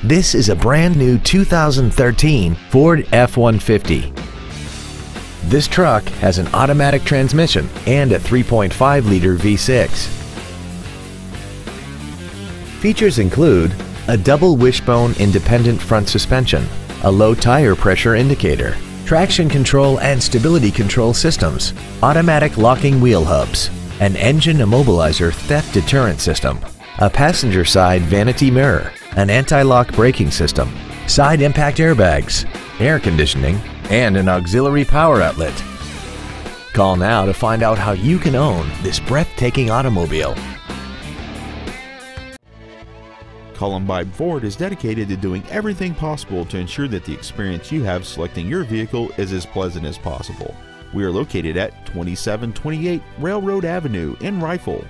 This is a brand new 2013 Ford F-150. This truck has an automatic transmission and a 3.5-liter V6. Features include a double wishbone independent front suspension, a low tire pressure indicator, traction control and stability control systems, automatic locking wheel hubs, an engine immobilizer theft deterrent system, a passenger side vanity mirror, an anti-lock braking system, side impact airbags, air conditioning, and an auxiliary power outlet. Call now to find out how you can own this breathtaking automobile. Columbine Ford is dedicated to doing everything possible to ensure that the experience you have selecting your vehicle is as pleasant as possible. We are located at 2728 Railroad Avenue in Rifle.